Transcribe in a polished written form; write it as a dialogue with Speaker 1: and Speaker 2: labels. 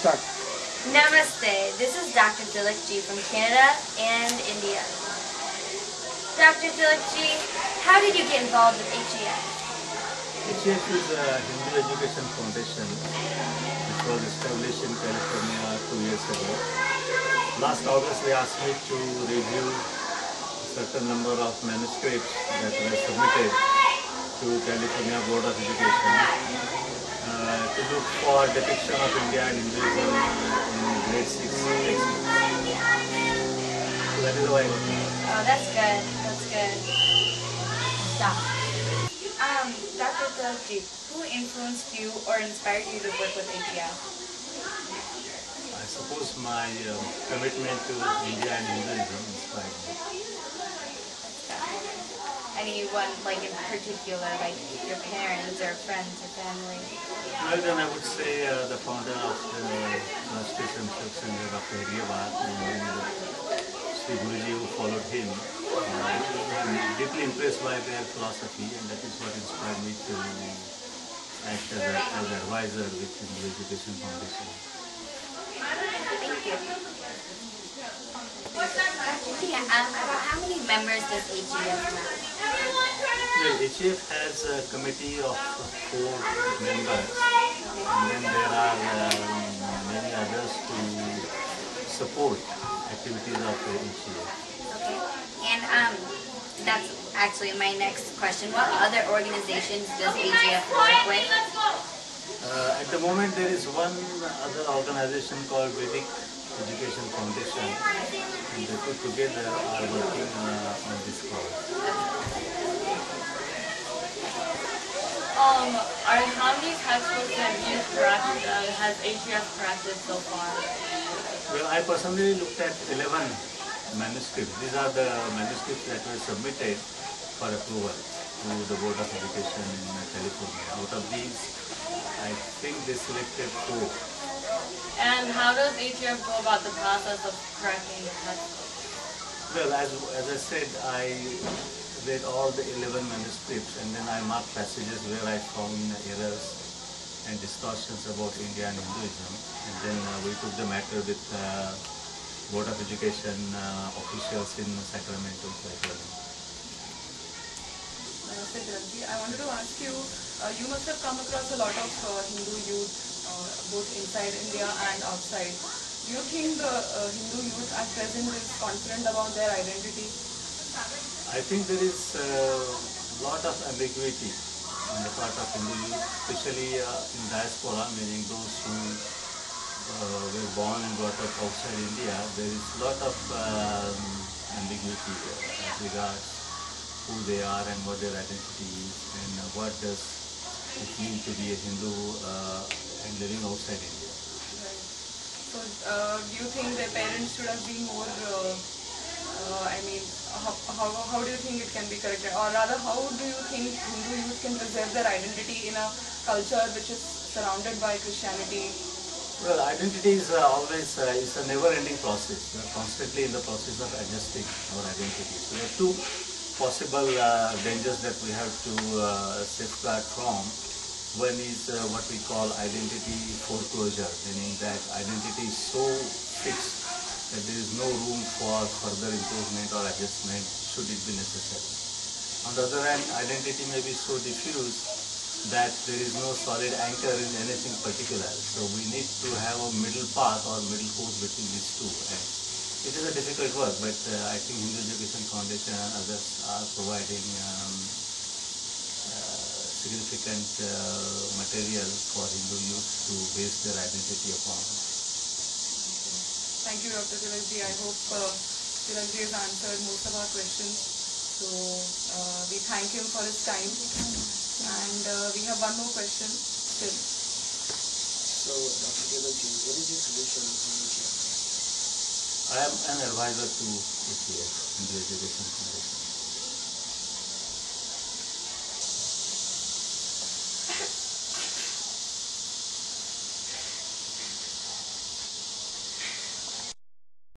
Speaker 1: Start.
Speaker 2: Namaste. This is Dr. Tilak from Canada and India. Dr. Tilak, how did you get involved with HEF?
Speaker 3: HEF is a Hindu Education Foundation which was established in California 2 years ago. Last August they asked me to review a certain number of manuscripts that were submitted to California Board of Education to look for depiction of India and Hinduism in grade 6 textbooks. So that is why I got involved.
Speaker 2: Oh, that's good. That's good. Stop.
Speaker 4: Dr. Tilak, who influenced you or inspired you to work with HEF?
Speaker 3: I suppose my commitment to India and Hinduism inspired me.
Speaker 4: Anyone like in particular, like your parents or friends or family?
Speaker 3: Well, then I would say the founder of the Swayamsevak Sangh, Dr. Sri Guruji, who followed him. I'm deeply impressed by their philosophy, and that is what inspired me to act as an advisor with the Hindu Education Foundation.
Speaker 4: Thank you.
Speaker 2: About how many members does HEF have?
Speaker 3: Well, HEF has a committee of 4 members, and then there are many others to support activities of HEF.
Speaker 2: Okay. And that's actually my next question. What other organizations does HEF work with?
Speaker 3: At the moment, there is one other organization called Vedic Education Foundation, and the two together are working on this cause.
Speaker 4: How many textbooks has HEF corrected so far?
Speaker 3: Well, I personally looked at 11 manuscripts. These are the manuscripts that were submitted for approval to the Board of Education in California. Out of these, I think they selected 4.
Speaker 4: And how does HEF go about the process of correcting the textbooks?
Speaker 3: Well, as I said, I read all the 11 manuscripts, and then I marked passages where I found errors and distortions about India and Hinduism, and then we took the matter with Board of Education officials in Sacramento, California.
Speaker 5: I wanted to ask you, you must have come across a lot of Hindu youth, both inside India and outside. Do you think the Hindu youth at present is confident about their identity?
Speaker 3: I think there is a lot of ambiguity on the part of Hindu youth, especially in diaspora, meaning those who were born and brought up outside India. There is a lot of ambiguity as regards who they are and what their identity is, and what does it mean to be a Hindu and living outside India.
Speaker 5: Right. So, do you think their parents should have been more, how do you think it can be corrected? Or rather, how do you think Hindu youth can preserve their identity in a culture which is surrounded by Christianity?
Speaker 3: Well, identity is always it's a never-ending process. We are constantly in the process of adjusting our identity. So there are 2 possible dangers that we have to safeguard from. One is what we call identity foreclosure, meaning that identity is so fixed that there is no room for further improvement or adjustment should it be necessary. On the other hand, identity may be so diffuse that there is no solid anchor in anything particular. So we need to have a middle path or middle course between these 2. And it is a difficult work, but I think Hindu Education Foundation and others are providing significant material for Hindu youth to base their identity upon.
Speaker 5: Thank you, Dr. Tilakji. I hope Tilakji has answered most of our questions. So we thank him for his time. And we have one more question still.
Speaker 1: So, Dr. Tilakji, what is your solution on HEF?
Speaker 3: I am an advisor to HEF, Hindu Education Foundation.